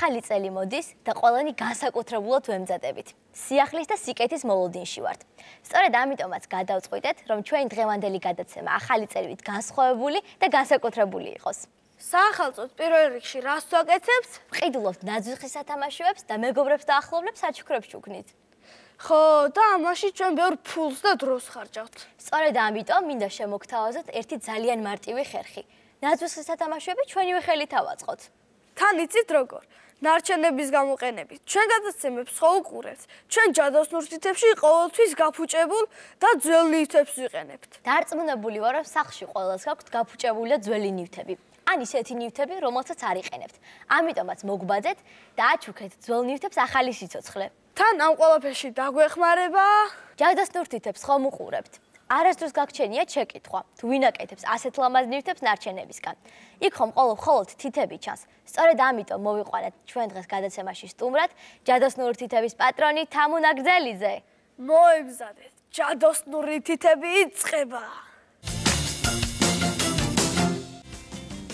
ახალი წელი მოდის და ყველანი განსაკუთრებულად ვემზადებით. სიახლის და სიკეთის მოლოდინში ვართ. სწორედ ამიტომაც გადავწყვიტეთ, რომ ჩვენი დღევანდელი გადაცემა ახალი წელივით განსხვავებული და განსაკუთრებული იყოს. საახალწლოდ პირველ რიგში რას ვაკეთებთ? ვყიდულობთ ნაძვიხის სათამაშოებს და მეგობრებს და ახლობლებს საჩუქრებს ჩუქნით. ხო, და ამაში ჩვენ ბევრ ფულს და დროს ხარჯავთ. სწორედ ამიტომ მინდა შემოგთავაზოთ ერთი ძალიან მარტივი ხერხი. ნაძვიხის სათამაშოები ჩვენივე ხელით ავაწყოთ. თან იცით როგორ? ნარჩენების გამოყენებით. ჩვენ გადაცემებს ხო უყურებთ. ჩვენ ჯადოსნურ თითებში ყოველთვის გაფუჭებულ და ძველ ნივთებს ვიყენებთ. დარწმუნებული ვარ, რომ სახლში ყველას გაქვთ გაფუჭებული და ძველი ნივთები. ან ისეთი ნივთები, რომელსაც არ იყენებთ. ამიტომაც მოგბაძეთ და აჩუქეთ ძველ ნივთებს ახალი სიცოცხლე. თან ამ ყველაფერში დაგვეხმარება ჯადოსნურ თითებს ხომ უყურებთ? არასდროს გაგჩენია შეკითხვა, თუ ვინ აკეთებს ასეთ ლამაზ ნივთებს ნარჩენებისგან. იქ ხომ მხოლოდ თითები ჩანს. სწორედ ამიტომ მოვიყვანეთ ჩვენ დღეს გადაცემაში სტუმრად ჯადოსნური თითების პატრონი თამუნა გძელიძე. მოემზადეთ, ჯადოსნური თითები იწყება.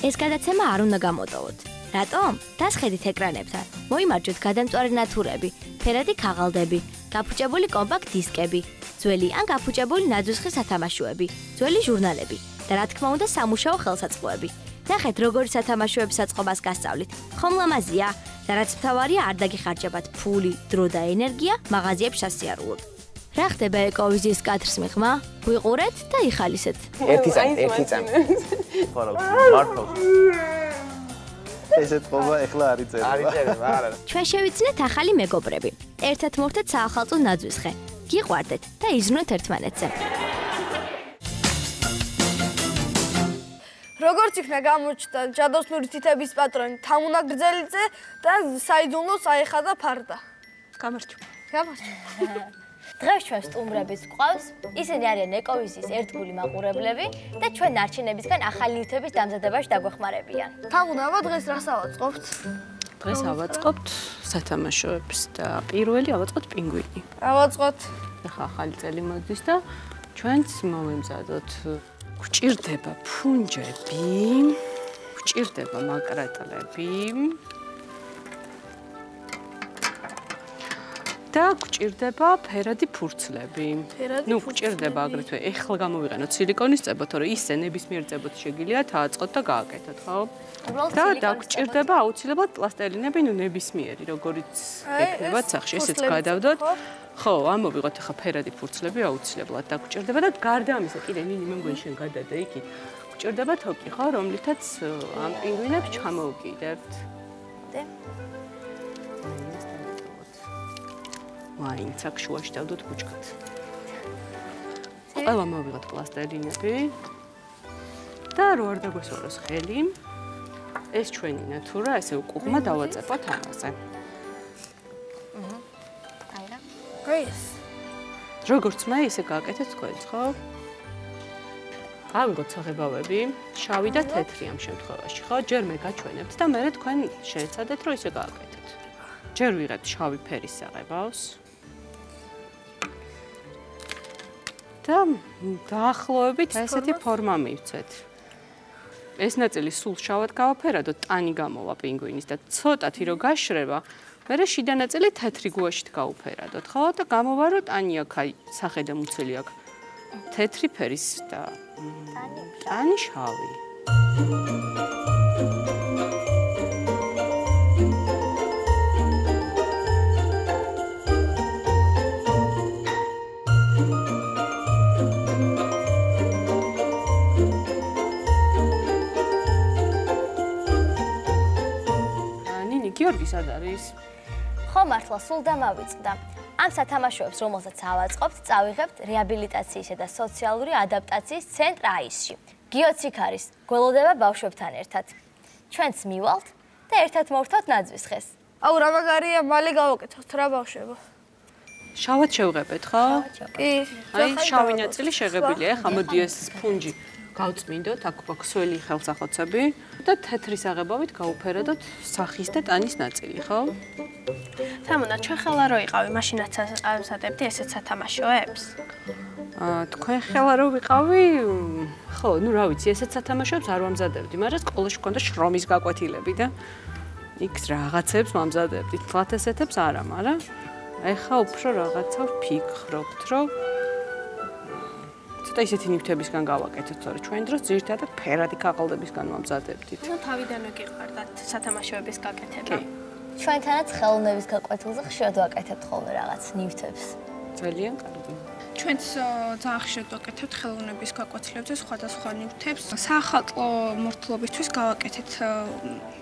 ეს გადაცემა არ უნდა გამოტოვოთ. რატომ? დასხედით ეკრანებთან. მოიმარჯვეთ გადამწვარი ნათურები, ფერადი ქაღალდები, გაფუჭებული კომპაქტ დისკები, ძველი ან გაფუჭებული ნაძვიხის სათამაშოები, ძველი ჟურნალები და რა თქმა უნდა სამუშაო ხელსაწყოები. ნახეთ, როგორი სათამაშოების საწყობას გასწავლით. ხომ ლამაზია და რაც მთავარია, არ დაგიხარჯებათ ფული, დრო და ენერგია მაღაზიებს სასიარულოდ. რა ხდება ეკოვიზიის კადრს მიღმა? ვიყურეთ და იხალისეთ. ერთი წამი. მართავს. ესეთ ყობა ეხლა არ იწერება. არა. ჩვენ შევიცნეთ ახალი მეგობრები. ერთად მოვხდეთ საახალწლო ნაძვისხე. გიყვარდეთ და იზრუნეთ ერთმანეთზე. როგორც იქნა გამოჩნდა ჯადოსნური თითების პატრონი თამუნა გძელიძე და საიდუმლო საიხადა ფარდა. გამარჯობა. დღეს ჩვენ სტუმრებიც გვყავს. ისინი არიან ეკოვიზიის ერთგული მაყურებლები და ჩვენ ნარჩენებისგან ახალი ნივთების დამზადებაში დაგვეხმარებიან. თამუნა, დღეს რას ავაწყობთ? დღეს ავაწყობთ სათამაშოებს და პირველი ავაწყოთ პინგვინი. ავაწყოთ. ახლა ახალი წელი მოდის და ჩვენც მოვემზადოთ. გვჭირდება ფუნჯები, გვჭირდება მაკრატლები და გვჭირდება ფერადი ფურცლები. ნუ გვჭირდება აგრეთვე ეხლა გამოვიყენოთ სილიკონის წერბო, თორე ისე ნებისმიერ წერბოთ შეგიძლიათ ააწყოთ და გააკეთოთ, ხო? და დაგვჭირდება აუცილებლად პლასტელინები, ნუ ნებისმიერი, როგორიც ექნებათ სახში, ესეც გადავდოთ. ხო, ამოვიღოთ ახლა ფერადი ფურცლები აუცილებლად დაგვჭირდება და გარდა ამისა, კიდე ნინი მე მგონი შენ გადადა იქით. გვჭირდება თოკი, ხო, რომლითაც ამ პინგვინებს ჩამოვკიდებთ. დე. მაინც აქ შუაში დავდოთ ბუჩქად. ყველა მოვიღოთ პლასტელინები და რო არ დაგვესვაროს ხელი, ეს ჩვენი ნათურა, ესე უკუღმა დავაწეპოთ ამაზე. როგორც მე ისე გააკეთეთ თქვენც, ხო? ავიღოთ საღებავები, შავი და თეთრი ამ შემთხვევაში, ხო? ჯერ მე გაჩვენებთ და მერე თქვენ შეეცადეთ, რომ ისე გააკეთეთ. ჯერ ვიღებთ შავი ფერის საღებავს. და დაახლოებით ესეთი ფორმა მივცეთ. ეს ნაწილი სულ შავად გავაფერადოთ, ტანი გამოვა პინგვინის და ცოტათი რო გაშრება, მერე შიდა ნაწილი თეთრი გუაშით გავუფერადოთ, ხო? და გამოვა რომ ტანი აქ აი სახე და მუცელი აქ თეთრი ფერის და ტანი შავი. გიორგის არ არის? ხო, მართლა სულ დამავიწყდა. ამ სათამაშოებს, რომელსაც ავაწყობთ, წავიღებთ რეაბილიტაციისა და სოციალური ადაპტაციის ცენტრ აისში. გიოციქ არის, გველოდება ბავშვებთან ერთად. ჩვენც მივალთ და ერთად მოვხდოთ ნაძვისხეს. აუ, რა მაგარია, მალე გავაკეთოთ რა ბავშვებო. შავად შევღებეთ, ხო? კი. აი, შავი ნაწილი შეღებილია, ახლა მოდი ეს ფუნჯი გავწმინდოთ, აქ გვაქვსველი ხელსახოცები და თეთრი საღებავით გავუფერადოთ სახის და ტანის ნაწილი, ხო? თამუნა, ჩვენ ხელა რო იყავი, მაშინაც ამზადებდი ესეთ სათამაშოებს? თქვენ ხელა რო ვიყავი, ხო, ნუ რა ვიცი, ესეთ სათამაშოებს არ ვამზადებდი, მაგრამ სკოლაში მქონდა შრომის გაკვეთილები და იქ რაღაცებს მომზადებდით, თქვათ ესეთებს არა, მაგრამ ეხა უფრო რაღაცა ვფიქრობთ, რომ ცოტა ისეთი ნივთებისგან გავაკეთოთ, თორე ჩვენ დროს ძირითადად ფერადი ქაღალდებისგან მომზადებდით. ნუ თავიდანვე გიყვარდათ სათამაშოების გაკეთება. ჩვენთანაც ხელოვნების გაკვეთილზე ხშირად ვაკეთებთ ხოლმე რაღაც ნივთებს. ძალიან კარგი. ჩვენც ძალიან ხშირად ვაკეთებთ ხელოვნების გაკვეთილებზე სხვადასხვა ნივთებს. საახალწლო მორთულობისთვის გავაკეთეთ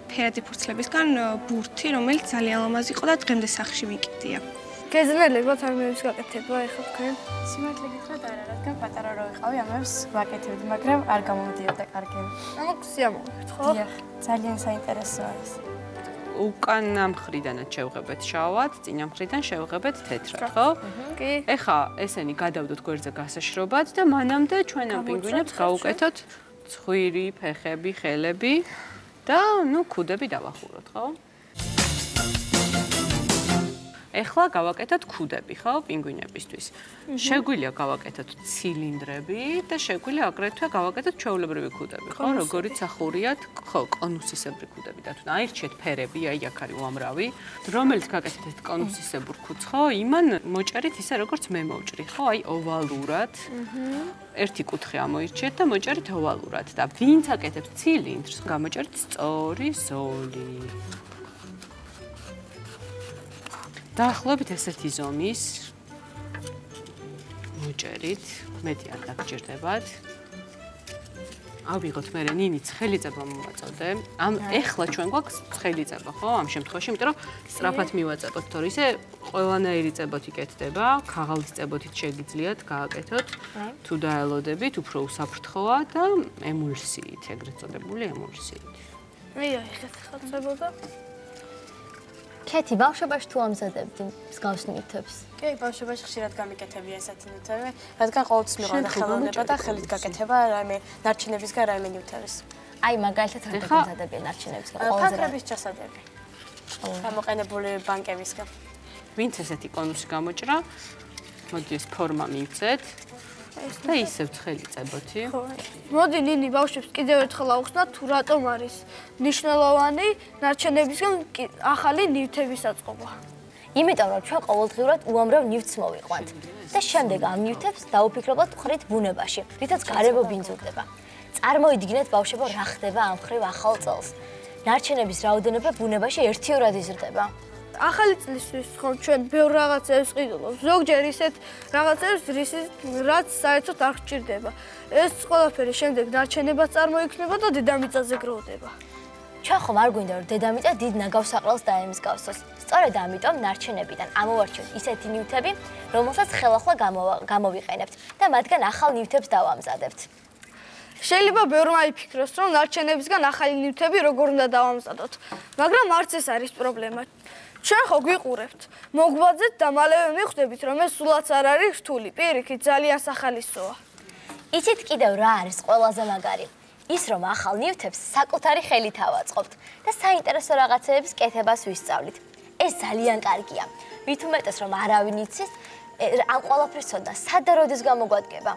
ფერადი ფურცლებისგან ბურთი, რომელიც ძალიან ლამაზი იყო და დღემდე სახლში ვიკიდია. გეძნელებათ ამების გაკეთება ეხლა თქვენ? სიმართლე გითხრათ არა, რადგან პატარა რო ვიყავი, ამებს ვაკეთებდი, მაგრამ არ გამომდიოდა კარგები. ამას სიამოვნებთ, ხო? დიახ, ძალიან საინტერესოა ეს. უკანა მხრიდანაც შევღებეთ შავად, წინა მხრიდან შევღებეთ თეთრად, ხო? კი. ეხა ესენი გადავდოთ გვერდზე გასაშრობად და მანამდე ჩვენ ამ პინგვინებს გავუკეთოთ ცხვირი, ფეხები, ხელები და ნუ ქუდები დავახუროთ, ხო? ეხლა გავაკეთოთ ქუდები, ხო, პინგვინებისთვის. შეგვიძლია გავაკეთოთ ცილინდრები და შეგვიძლია აგრეთვე გავაკეთოთ ჩვეულებრივი ქუდები, ხო, როგორიც ახურიათ, ხო, კონუსისებრი ქუდები და თუ აირჩიეთ ფერები, აი აქ არის უამრავი, რომელიც გაკეთეთ კონუსისებურ ქუდს, ხო, იმან მოჭერით ისე როგორც მე მოვჭრი, ხო, აი ოვალურად. ერთი კუთხე ამოირჩიეთ და მოჭერით ოვალურად და ვინც აკეთებს ცილინდრს, გამოჭერით სწორი ზოლი. დაახლოებით ესეთი ზომის მოჭერით, მეტი არ დაგჭირდებათ. ავიღოთ მე ნინიც ხელიძება მოვაწოდე. ეხლა ჩვენ გვაქვს ხელიძება, ხო, ამ შემთხვევაში, იმიტომ რომ სწრაფად მივაწებოთ, თორე ისე ყველანაირი წებოთ იკეთდება, ქაღალდის წებოთით შეგიძლიათ გააკეთოთ. თუ დაელოდებით, უფრო უსაფრთხოა და ემულსიით, ეგრეთ წოდებული ემულსიით. აი, ეხეთ ხალწებოდა. ქეთი, ბავშვობაში თუ ამზადებდი მსგავს ნივთებს? კი, ბავშვობაში ხშირად გამიკეთებია ესეთი ნივთები, რადგან ყოველთვის მიყავდა ხელოვნება და ხელით გაკეთება რაიმე ნარჩენებისგან რაიმე ნივთების. აი, მაგალითად რა გაგზადებიან ნარჩენებისგან? ფაქრების ჩასადები. გამოყენებული ბანკებისგან. ვინც ესეთი კონუსი გამოჭრა, მოდი ეს ფორმა მივცეთ და ისევ ცხელი წებოთი. მოდი ნინი ბავშვებს კიდევ ერთხელ აუხსნათ თუ რატომ არის მნიშვნელოვანი ნარჩენებისგან ახალი ნივთების აწყობა. იმიტომ რომ ჩვენ ყოველდღიურად უამრავ ნივთს მოვიყვანთ და შემდეგ ამ ნივთებს დაუფიქრებლად ვხდით ბუნებაში, რითაც გარემო ბინძურდება. წარმოიდგინეთ ბავშვებო რა ხდება ამ მხრივ ახალ წელს. ნარჩენების რაოდენობა ბუნებაში 1-2 იზრდება. ახალი წლისთვის ხომ ჩვენ ბევრ რაღაცებს ყიდულობთ. ზოგჯერ ისეთ რაღაცებს, რაც საერთოდ არ გჭირდება. ეს ყველაფერი შემდეგ ნარჩენებად წარმოიქმნება და დედამიწაზე გროვდება. ჩვენ ხომ არ გვინდა რომ დედამიწა დიდ ნაგავს საყრელს დაემსგავსოს. სწორედ ამიტომ ნარჩენებიდან ამოვარჩიოთ ისეთი ნივთები, რომელსაც ხელახლა გამოვიყენებთ და მათგან ახალ ნივთებს დავამზადებთ. შეიძლება ბევრმა იფიქროს, რომ ნარჩენებისგან ახალი ნივთები როგორ უნდა დავამზადოთ, მაგრამ არც ეს არის პრობლემა. ჩვენ ხო გვიყურებთ, მოგვაძეთ და მალევე მიხვდებით, რომ ეს სულაც არ არის რთული, პირიქით ძალიან სახალისოა. იცით კიდევ რა არის ყველაზე მაგარი? ის რომ ახალ ნივთებს საკუთარი ხელით ავაწყობთ და საინტერესო რაღაცეების კეთებას ვისწავლით. ეს ძალიან კარგია. მით უმეტეს რომ არავინ იცის, ამ ყველაფრის ცოდნა სად და როდის გამოგვადგება.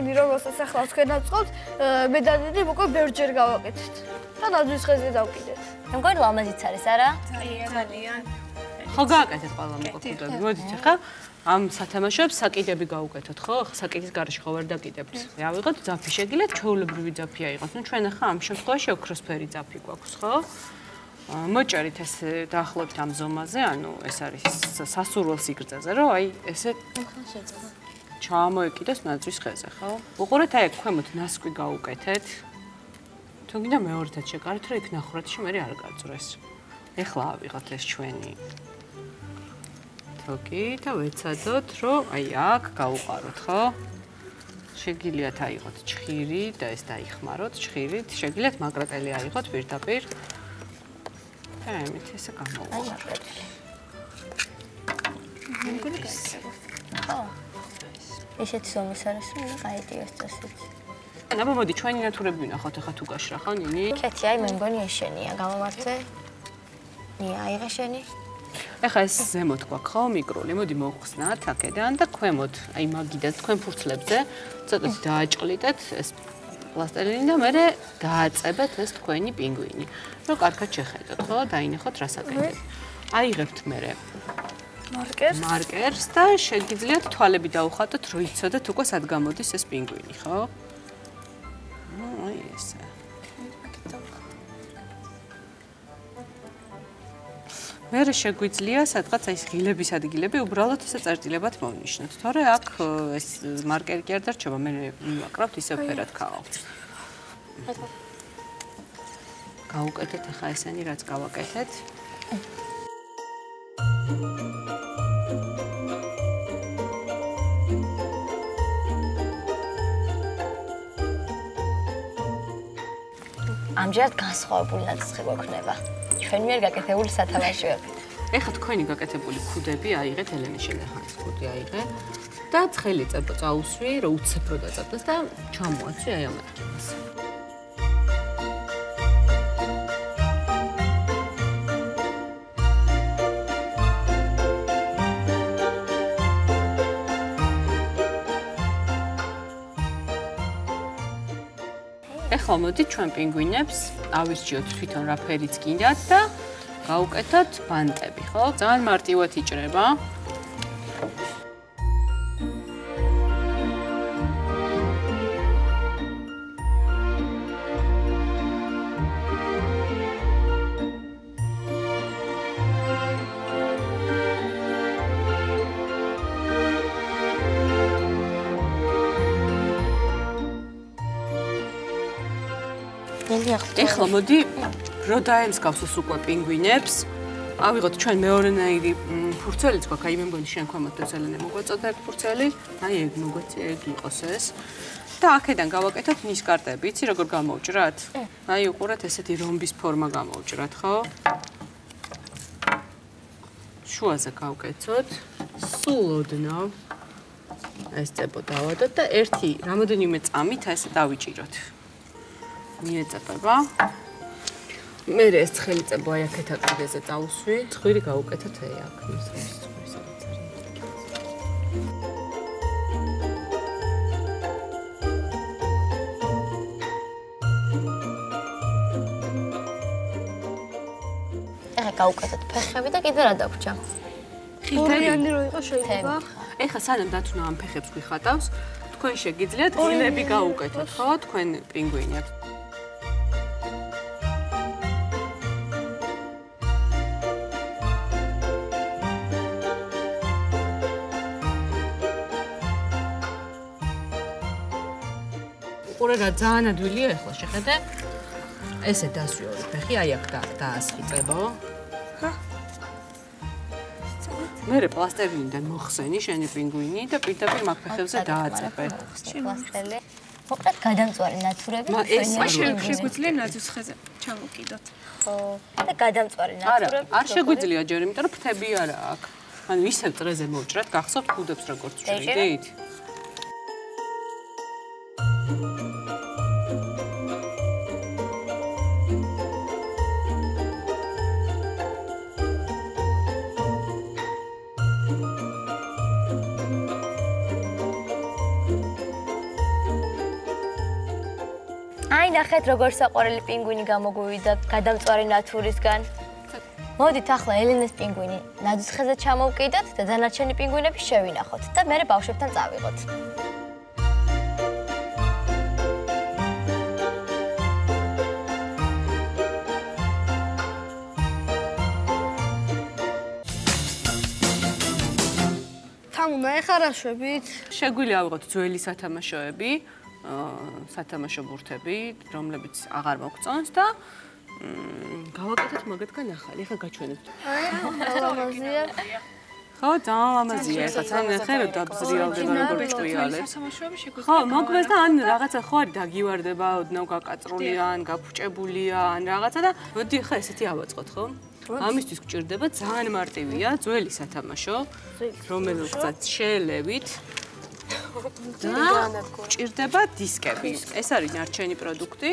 პინგვინი, რომელსაც ახლა თქვენ აწყობთ, მე და დიდი უკვე ბევრჯერ გავაკეთეთ. და ნაძვის ხეზე დავკიდეთ. მგონი ლამაზიც არის, არა? ძალიან. ხო გააკეთეთ ყველა მოყიდები. მოდით ახლა ამ სათამაშოებს საკიდები გავუკეთოთ, ხო? საკიდის გარშე ხო ვერ დაკიდებთ. ავიღოთ ძაფი შეგილეთ, ჩვეულებრივი ძაფი აიღოთ. ნუ ჩვენ ახლა ამ შემთხვევაში ოქროსფერი ძაფი გვაქვს, ხო? მოჭერით ეს დაახლოებით ამ ზომაზე, ანუ ეს არის სასურველ სიგრძეზე, რომ აი ესე ჩამოეკიდოს ნაძვის ხეზე, ხო? უყურეთ, აი ქვემოთ ნასკვი გავუკეთეთ. თუ გინდა მეორედაც შეკარით, რომ იქ ნახურათში მე არ გაძრეს. ეხლა ავიღოთ ეს ჩვენი თოკი და ვეცადოთ, რომ აი აქ გავუყაროთ, ხო? შეგიძლიათ აიღოთ ჩხირი და ეს დაიხმაროთ ჩხირით. შეგიძლიათ მაგრატელი აიღოთ პირდაპირ. და ამით ესე გამოვიყავ. ხო. ისეთი ზომის არის, რომ გაიდიოს წესით. აბა მოდი ჩვენი ნათურები ვნახოთ ახლა თუ გაშრა ხო ნინი? კეთი, აი მე მგონი ეს შენია, გამომართე. ნია, აიღე შენი. ეხლა ეს ზემოთ გვაქვს ხო მიკრული, მოდი მოვხსნათ აქედან და ქვემოთ, აი მაგიდან თქვენ ფურცლებზე ცოტათი დააჭყლიტეთ ეს პლასტელინი და მერე დააწებეთ ეს თქვენი პინგვინი. რომ კარგად შეხედოთ, ხო? დაინახოთ რას აკეთებთ. აიღებთ მერე მარკერს და შეგიძლიათ თვალები დაუხატოთ, რომ იცოდეთ უკვე სად გამოდის ეს პინგვინი, ხო? აი ესე. მერე შეგვიძლია სადღაც აი ეს ღილების ადგილები უბრალოდ ესე წერტილებად მოვნიშნოთ. თორე აქ ეს მარკერი კი არ დარჩება, მე ვიმაკრავთ ისევ ფერად ქაავთ. გავუკეთეთ ახლა ესენი რაც გავაკეთეთ. ამჯერად განსხვავებული ნაცხი გვექნება. ჩვენ მიერ გაკეთებული სათამაშოები. ეხლა თქვენი გაკეთებული ქუდები აიღეთ ელენე შენახანს ქუდი აიღე და ცხელი წება წაუსვი, რომ უცებრო დაწევდეს და ჩამოაცვი აი ამ ადგილას. ეხლა მოდი ჩვენ პინგვინებს ავირჩიოთ თვითონ რა ფერიც გინდათ და გავუკეთოთ ბანტები, ხო? ძალიან მარტივად იჭრება. ეხლა მოდი რო დაენსგავსოს უკვე პინგვინებს. ავიღოთ ჩვენ მეორენაირი ფურცელიც გვაქვს, აი მე მგონი შენ ქვემოთ ელენე მოგვაწოდა ეგ ფურცელი, აი ეგ მოგვეწია ეგ იყოს ეს. და აქედან გავაკეთოთ ნისკარტები, იცი როგორ გამოვჭრათ? აი უყურეთ ესეთი რომბის ფორმა გამოვჭრათ, ხო? შუაზე გავკეთოთ, სულ ოდნავ ეს წებო დავადოთ და ერთი რამოდენიმე წამით ესე დავიჭიროთ. მიეწება. მერე ეს ცხელი წებო აი აქეთ აკიდეზე წავუსვი. ცხვირი გავუკეთოთ აი აქ ის ცხვირის რაღაც არის. ახლა გავუკეთოთ ფეხები და კიდე რა დაგვრჩა? ხილიანი რო იყო შეიძლება. ეხლა სანამ დათუნა ამ ფეხებს გვიხატავს, თქვენ შეგიძლიათ ღილები გაუკეთოთ, ხო? თქვენ პინგვინი აქვს. ყურე რა ძალიან ადვილია ახლა შეხედე. ესე დასვი ორი ფეხი, აი აქ დაასხიწებო. ხა? მერე პლასტელინიდან მოხსენი შენი პინგვინი და პირდაპირ მაგ ფეხებზე დააწებე. პლასტელი. მოკლედ გადამწვარი ნათურები შეგვიძლია ნაძვის ხეზე ჩამოვკიდოთ. ხო. და გადამწვარი ნათურები. არ შეგვიძლია ჯერ, იმიტომ რომ ფრთები არა აქვს. ანუ ისევ წრეზე მოვჭრათ, გახსოვთ ქუდებს როგორც ვჭრიდით? აი ნახეთ როგორ საყვარელი პინგვინი გამოგვივიდა გადამწვარი ნათურისგან. მოდით ახლა ელენეს პინგვინი ნაძვის ხეზე ჩამოვკიდოთ და დანარჩენი პინგვინები შევინახოთ და მერე ბავშვებთან წავიღოთ. თამუნა ეხლა რა შვებით? შეგვიძლია ავიღოთ ძველი სათამაშოები, სათამაშო ბურთები, რომლებიც აღარ მოგწონს და გავაკეთოთ მაგათგან ახალი. ეხლა გაჩვენებთ. ლამაზია. ხო, ძალიან ლამაზია. ეხლა თან ახლა რომ დაბზრიალდება როგორ ჭვიალებს. სათამაშოები შეგვიძლია. ხო, მოგვეს და ან რაღაცა ხო არის დაგივარდება, ოდნავ გაკაწრული ან გაფუჭებული ან რაღაცა და მოდი ახლა ესეთი ავაწყოთ, ხო? ამისთვის გჭირდება ძალიან მარტივია, ძველი სათამაშო, რომელსაც შეელევით და გჭირდება დისკები. ეს არის ნარჩენი პროდუქტი.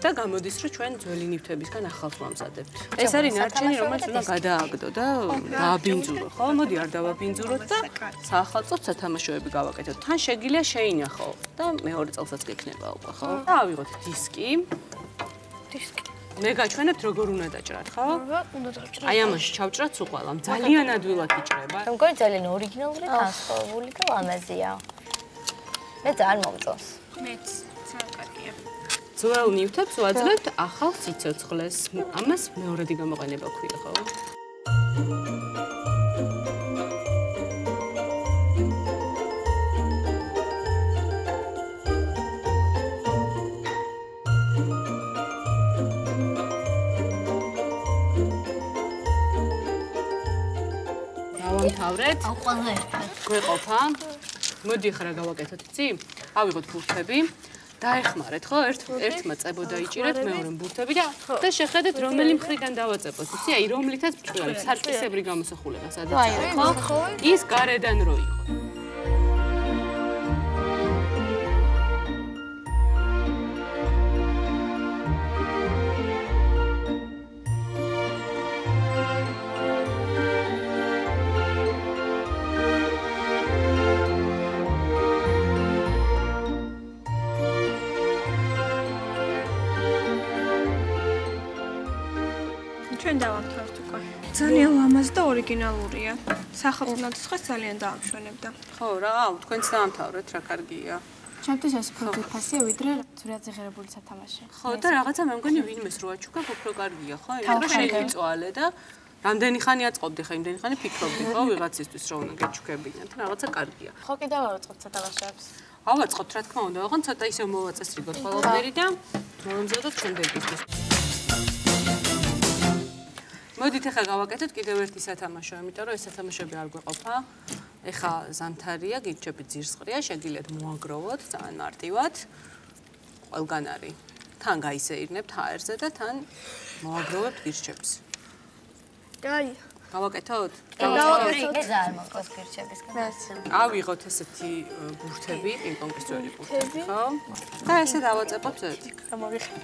და გამოდის, რომ ჩვენ ძველი ნივთებისგან ახალს ვამზადებთ. ეს არის ნარჩენი, რომელიც უნდა გადააგდო და დააბინძურო, ხო? მოდი არ დავაბინძუროთ და საახალწლო სათამაშოები გავაკეთოთ. თან შეგიძლია შეინახო და მეორე წელსაც გექნება უკვე, ხო? და ავიღოთ დისკი. მე გაჩვენებთ როგორ უნდა დაჭრათ, ხო? უნდა დაჭრათ. აი ამაში ჩავჭრათ სულ ყველა. ძალიან ადვილად იჭრება. მე მგონი ძალიან ორიგინალური განსხვავებული და ლამაზია. მე ძალიან მომწონს. მეც ძალიან კარგია. ძველ ნივთებს ვაძლევთ ახალ სიცოცხლეს. ამას მეორადი გამოყენება ქვია, ხო? დავამთავრეთ. ყველა ერთად. გვეყოფა. მოდი ახლა გავაკეთოთ, იცი? ავიღოთ ბურთები. დაეხმარეთ, ხო? ერთმა წებო დაიჭირეთ, მეორემ ბურთები და შეხედეთ რომელი მხრიდან დავაწებოთ. იცი, აი რომლითაც ბრჭყალებს სარკისებრი გამოსახულება, სადაც არის, ხო? ის გარედან რო იყო. ჩვენ დავამთავრეთ უკვე. ძალიან ლამაზ და ორიგინალურია. სახელმწიფო ნაცვლად ძალიან დაამშვენებდა. ხო, რა, თქვენც დაამთავრეთ, რა კარგია. ჩემთვის ეს უფრო ფასია, ვიდრე ძვირადზე ღირებული სათამაშო. ხო, და რაღაცა მე მგონი ვინმეს რო აჩუქა, უფრო კარგია, ხო? იმიტომ რომ შეგვიწვალე და რამდენი ხანი აწყობდი ხა, იმდენი ხანი ფიქრობდი, ხო, ვიღაცისთვის რომ უნდა გეჩუქებინათ, რაღაცა კარგია. ხო, კიდევ ავაწყობთ სათამაშოებს. ავაწყობთ, რა თქმა უნდა, ოღონდ ცოტა ისე მოვაწესრიგოთ ყველაფერი და მოვამზადოთ შემდეგისთვის. მოდით ახლა გავაკეთოთ კიდევ ერთი სათამაშო, იმიტომ რომ ეს სათამაშოები არ გვეყოფა. ეხა ზამთარია, გირჩებით ძირსყრია, შეგიძლიათ მოაგროვოთ ძალიან მარტივად. ყველგან არის. თან გაისეირნებთ ჰაერზე და თან მოაგროვებთ გირჩებს. აი, გავაკეთოთ? მე ძალიან მომწონს გირჩებისგან. ავიღოთ ესეთი ბურთები, პინგ-პონგის ძველი ბურთები, ხო? და ესე დავაწებოთ ზეთი. გამოვიხე.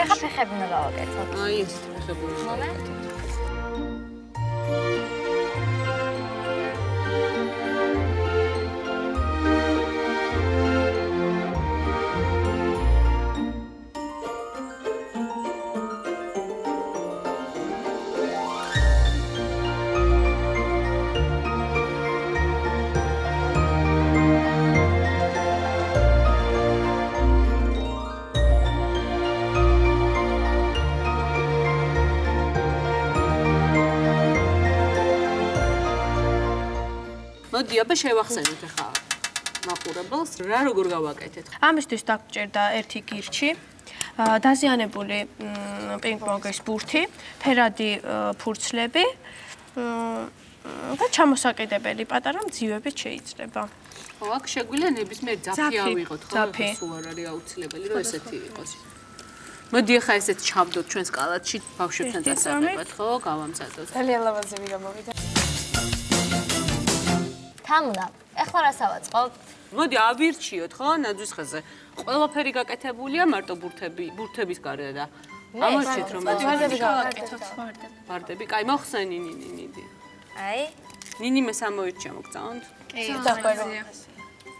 ეხა ფეხები უნდა გავაკეთოთ. აი ეს ფეხები უნდა გავაკეთოთ. მოდი აბა შევახსენოთ ახლა მაყურებელს რა როგორ გავაკეთეთ. ამისთვის დაგჭირდა ერთი გირჩი, დაზიანებული პინგ-პონგის ბურთი, ფერადი ფურცლები და ჩამოსაკიდებელი პატარა მძივებით შეიძლება. ხო, აქ შეგვიძლია ნებისმიერ ძაფი ავიღოთ, ხო? სულ არ არის აუცილებელი რომ ესეთი იყოს. მოდი ახლა ესეთ ჩავდოთ ჩვენს კალათში, ბავშვებთან დასადებად, ხო? გავამზადოთ. ძალიან ლამაზები გამოვიდა. თამუნა, ეხლა რა სავაწყობ? მოდი ავირჩიოთ, ხო, ნაძვის ხეზე. ყველაფერი გაკეთებულია, მარტო ბურთების გარდა და ამოჩით რომ ვარდები გავაკეთოთ, ვარდები. კაი, მოხსენი ნინი. აი, ნინი მე სამოირჩია მოგწონთ? კი,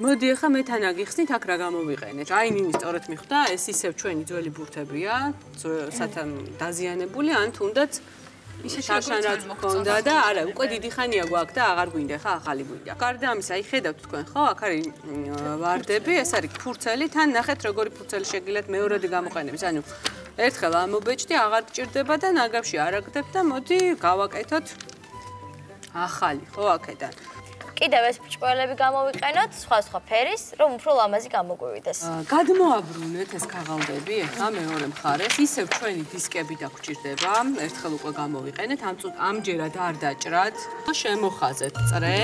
მოდი ახლა მე თან აგიხსნით აქ რა გამოვიყენეთ. აი ნინი სწორად მიხვდა, ეს ისევ ჩვენი ძველი ბურთებია, სათან დაზიანებული, ან თუნდაც შაშან რაც მქონდა და არა, უკვე დიდი ხანია გვაქვს და აღარ გვინდა, ხა ახალი გვინდა. გარდა ამისა, აი ხედავთ თქვენ, ხო, აქ არის ვარდები, ეს არის ფურცელი, თან ნახეთ როგორი ფურცელი შეგიძლიათ მეორადი გამოყენების. ანუ ერთხელ ამობეჭდი, აღარ გჭირდება და ნაგავში არ აგდებ და მოდი გავაკეთოთ ახალი, ხო, აქედან. კიდევ ეს ბრჭყალები გამოვიყენოთ, სხვა ფერის, რომ უფრო ლამაზი გამოგვივიდეს. გადმოაბრუნეთ ეს ქაღალდები, ახლა მეორე მხარეს, ისევ ჩვენი დისკები დაგჭირდება, ერთხელ უკვე გამოვიყენეთ, ამჯერად არ დაჭრათ, შემოხაზეთ წრე.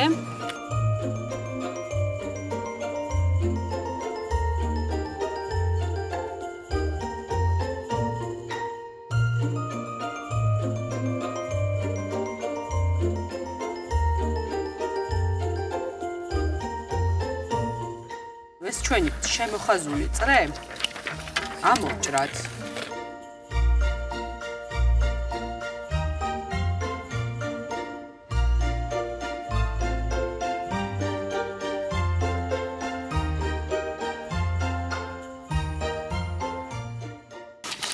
ეს ჩვენი შემოხაზული წრე ამოვჭრათ.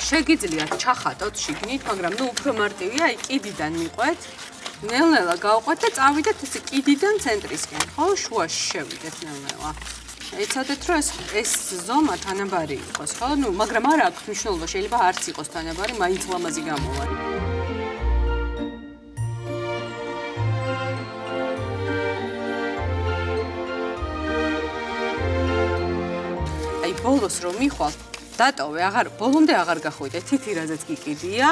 შეგიძლიათ ჩახატოთ შიგნით, მაგრამ ნუ უფრო მარტივია, აი კიდიდან მიყვეთ. ნელ-ნელა გავყვეთ და წავიდეთ ესე კიდიდან ცენტრისკენ, ხო? შუაში შევიდეთ ნელ-ნელა. ეცადეთ რომ ეს ზომა თანაბარი იყოს, ხო? ნუ, მაგრამ არ აქვს მნიშვნელობა, შეიძლება არც იყოს თანაბარი, მაინც ლამაზი გამოვა. აი ბოლოს რომ მიხვალ, დატოვე, ბოლომდე აღარ გახვიდე, თითი რაზეც გიკიდია.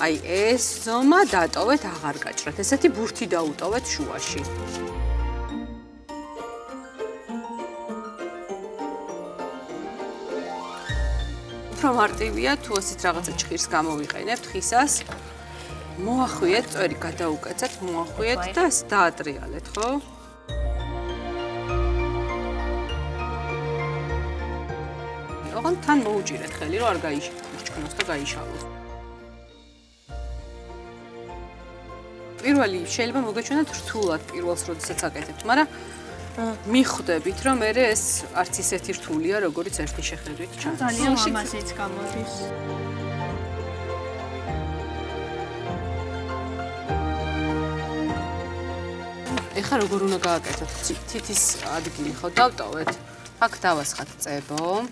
აი ეს ზომა დატოვეთ, აღარ გაჭრათ. ესეთი ბურთი დაუტოვეთ შუაში. მარტივია თუ ასეთ რაღაცა ჭხირს გამოვიყენებთ ხისას მოახვიეთ წვერი გადაუკეცეთ მოახვიეთ და ეს დაატრიალეთ ხო ოღონდ თან მოუჭირეთ ხელი რომ არ გაიჭკნოს და გაიშალოს პირველი შეიძლება მოგეჩვენოთ რთულად პირველს როდესაც აკეთებთ მაგრამ მიხვდებით რომ მე ეს არც ისეთი რთულია როგორც ერთი შეხედვით ჩანს. ძალიან ლამაზიც გამოდის. ეხლა როგორ უნდა გააკეთოთ? თითის ადგილი ხო დავტოვეთ. აქ დავასხათ წებო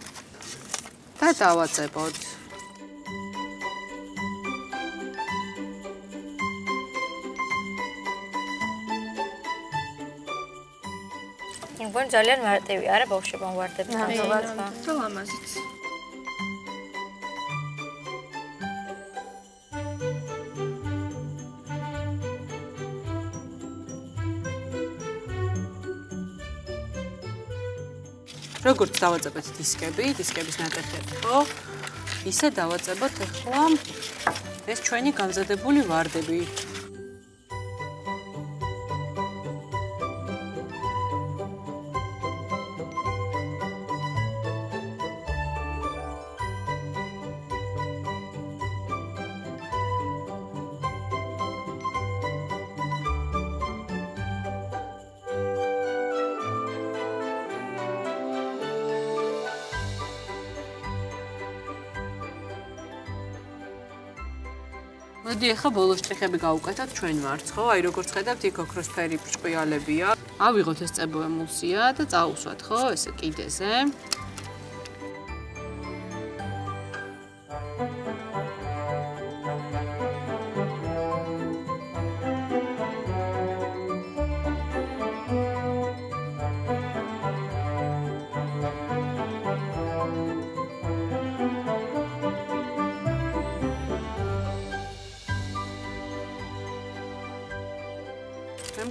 და დავაწებოთ. მგონი ძალიან მარტივია, არა ბავშვებმა ვარდები თანხმობთ. და ლამაზიც. როგორც დავაწებეთ დისკების ნატეხები, ხო? ისე დავაწებოთ ახლა ეს ჩვენი გამზადებული ვარდები. მოდი ახლა ბოლოს შტრიხები გავუკეთოთ ჩვენ მარცხ, ხო? აი როგორც ხედავთ, იქ ოქროსფერი ბრჭყალებია. ავიღოთ ეს წებო ემულსია და წაუსვათ, ხო? ესე კიდეზე.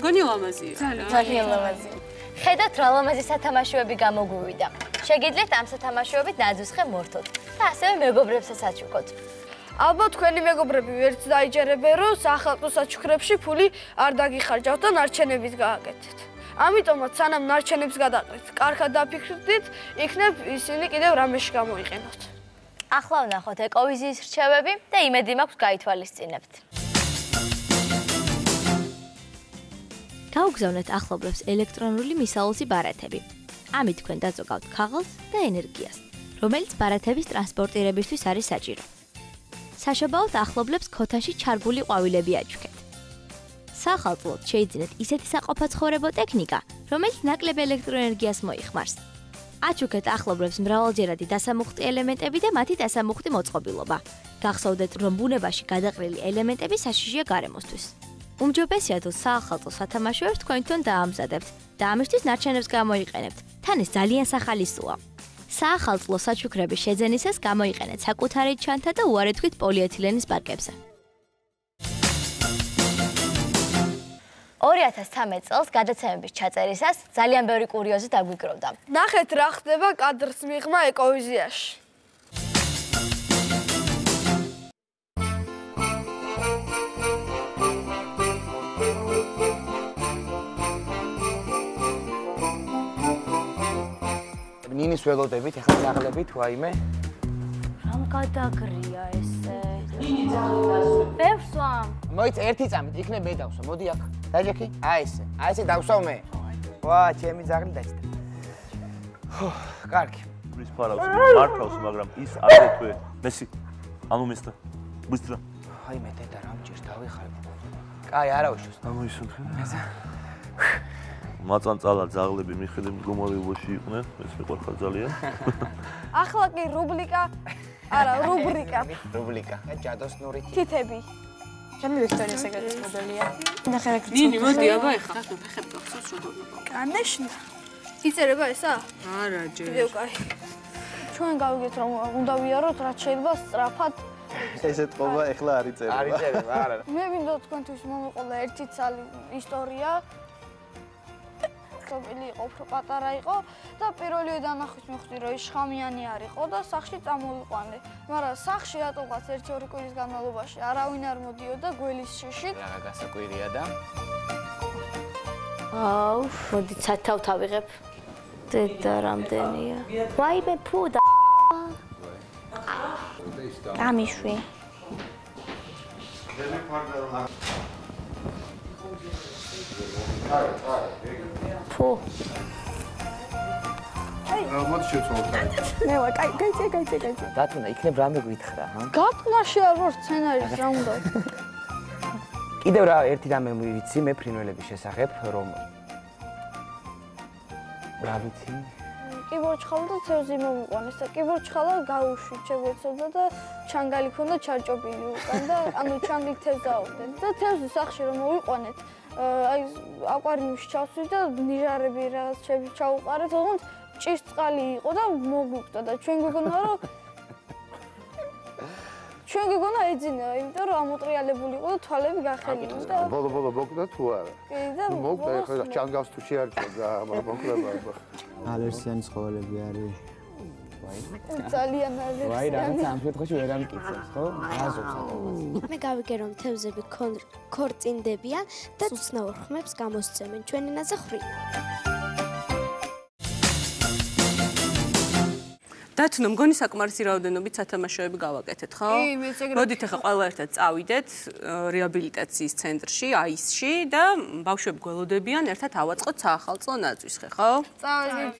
მგონი ლამაზია. ძალიან ლამაზია. ხედავთ რა ლამაზი სათამაშოები გამოგვივიდა. შეგიძლიათ ამ სათამაშოებით ნაძვისხე მორთოთ და ასევე მეგობრებსაც აჩუქოთ. ალბათ თქვენი მეგობრები ვერც დაიჯერებენ, რომ სახალხო საჩუქრებში ფული არ დაგიხარჯავთ და ნარჩენებით გააკეთეთ. ამიტომაც სანამ ნარჩენებს გადაყრით, კარგად დაფიქრდით, იქნებ ისინი კიდევ რამეში გამოიყენოთ. ახლა ვნახოთ ეკოვიზიის რჩევები და იმედი მაქვს გაითვალისწინებთ. გაუგზავნეთ ახლობლებს ელექტრონული მისაულზი ბარათები. ამით თქვენ დაწოგავთ ქაღალდს და ენერგიას, რომელიც ბარათების ტრანსპორტირებისთვის არის საჭირო. საშობაოდ ახლობლებს ქოთანში ჩარგული ყვავილები აჩვქეთ. სახალწლოდ შეიძინეთ ისეთი საყოფაცხოვრებო ტექნიკა, რომელიც ნაკლებ ელექტროენერგიას მოიხმარს. აჩუქეთ ახლობლებს მრავალჯერადი დასამუხტი ელემენტები და მათი დასამუხტი მოწყობილობა. გახსოვდეთ, რომ ბუნებაში გადაყრილი ელემენტები საშიშია გარემოსთვის. უმჯობესია თუ საახალწლო სათამაშოებს თქვენ თვითონ დაამზადებთ და ამისთვის ნარჩენებს გამოიყენებთ. თან ეს ძალიან სახალისოა. საახალწლო საჩუქრების შეძენისას გამოიყენეთ საკუთარი ჩანთა და უარეთ თქვით პოლიეთილენის ბაკებზე. 2013 წელს გადაცემების ჩაწერისას ძალიან ბევრი კურიოზი დაგვიკროვდა. ნახეთ რა ხდება კადრს მიღმა ეკოვიზიაში. ნინის ველოდებით, ახლა ძაღლებით ვაიმე. რამ გადაგრია ესე? ბევრსვამ. მოიც ერთი წამით, იქნებ მე დავსვა. მოდი აქ. დაჯექი? აი ესე დავსვავ მე. ვა, ჩემი ძაღლი დაჭდა. კარგი. რის ფარავს, მართავს, მაგრამ ის აგრეთვე მესი. ანუ მესტა. ბუსტრა. აი მე დედა რამ ჭირს დავიხალე. კაი, არა უშოს. ამოისუნთქე. მაწანწალა ძაღლები მიხედვით მდგომარეობაში იყვნენ, ეს მიყვარხარ ძალიან. ახლა კი რუბრიკა, არა, რუბრიკა. ჯადოსნური თითები. ჩემი ვიქტორიას ეგრეთ მოდელია. ნახე რა გიწევს. ნინი, მოდი აბა ეხლა ფეხები გახსოვს რომ დავდობა. კანეშნა. იწერება ესა? არა, ჯერ. კიდევ კაი. ჩვენ გავიგეთ რომ უნდა ვიაროთ, რაც შეიძლება სწრაფად. ესეთ ყობა ეხლა არ იწერება. არ იწერება, არა. მე მინდა თქვენთვის მომეყოლა ერთი ცალი ისტორია. სოფელი იყო, უფრო პატარა იყო და პირველი დანახვის მოხდი რომ ის შხამიანი არ იყო და სახში წამოვიყვანე. მაგრამ სახში რატომღაც 1-2 კვირის განმავლობაში არავინ არ მოდიოდა გველის შიშით. რა გასაკვირია და აუ, მოდი სათავთ ავიღებ. დედა რამდენია. ვაიმე ფუ და გამიშვი. ფუ. მოდი შევცვალოთ. მე ვარ, კაი. დათუნა, იქნებ რამე გვითხრა, ჰა? გატყნაში არ ვარ სცენარის რა უნდა. კიდევ რა ერთი რამე ვიცი მე ფრინველების შესახებ, რომ რა ვიცი? კიბორჩხალა და თევზი მომიყვანეს და კიბორჩხალა გაუშვით შეგვეცოდა და ჩანგალი ქონდა ჩარჭობილი უკან და ანუ ჩანგლით თევზს დაავდეთ და თევზი სახში რომ მოვიყვანეთ აი აკვარიუმში ჩავსვით და ნიჟარები რაღაც ჩავუყარეთ, ოღონდ ჭის წყალი იყო და მოგვიკვდა და ჩვენ გეგონა ეძინა, იმიტომ რომ ამოტრიალებული იყო და თვალები გახელილი და ბოლო მოკვდა თუ არა? კი და მოკვდა ახლა ჩანგავს თუ შეარჩა, მაგრამ მოკვდა. ალერსიანი ცხოველები არის. ძალიან ალერსიანი. ვაი, რაღაც ამ შემთხვევაში ვერ ამკიცებს, ხო? აზობს აკეთებს. მე გავიგე რომ თევზები ქორწინდებიან და უცნაურ ხმებს გამოსცემენ ჩვენ ენაზე ხვრივ. დათუნა, მგონი საკმარისი რაოდენობით სათამაშოები გავაკეთეთ, ხო? კი, მეც ეგრე. მოდით ახლა ყველა ერთად წავიდეთ რეაბილიტაციის ცენტრში, აისში და ბავშვები გველოდებიან, ერთად ავაწყოთ საახალწლო ნაწვისხე, ხო? წავედით.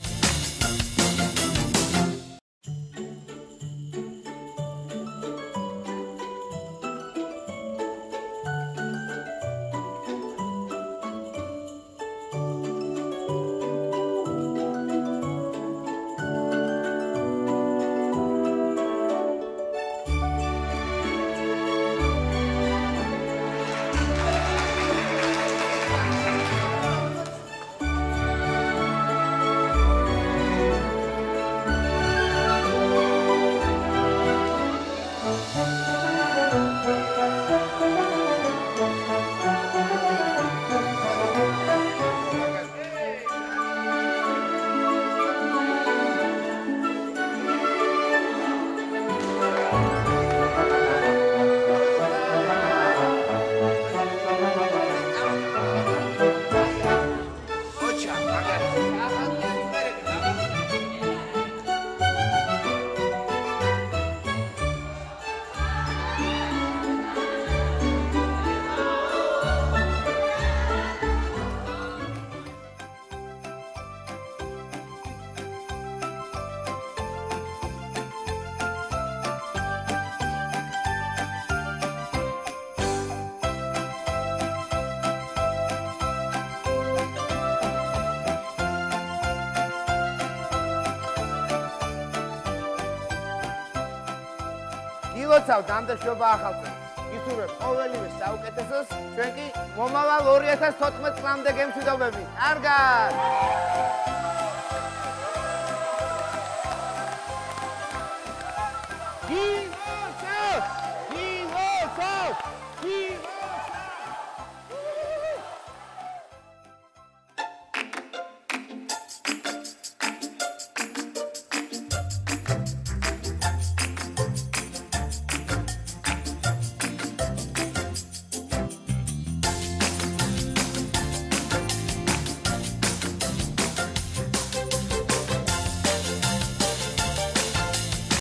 მოგილოცავთ ამ და შობა ახალწელს. იცურებ ყოველივე საუკეთესოს, ჩვენ კი მომავალ 2014 წლამდე გემშვიდობებით. კარგად.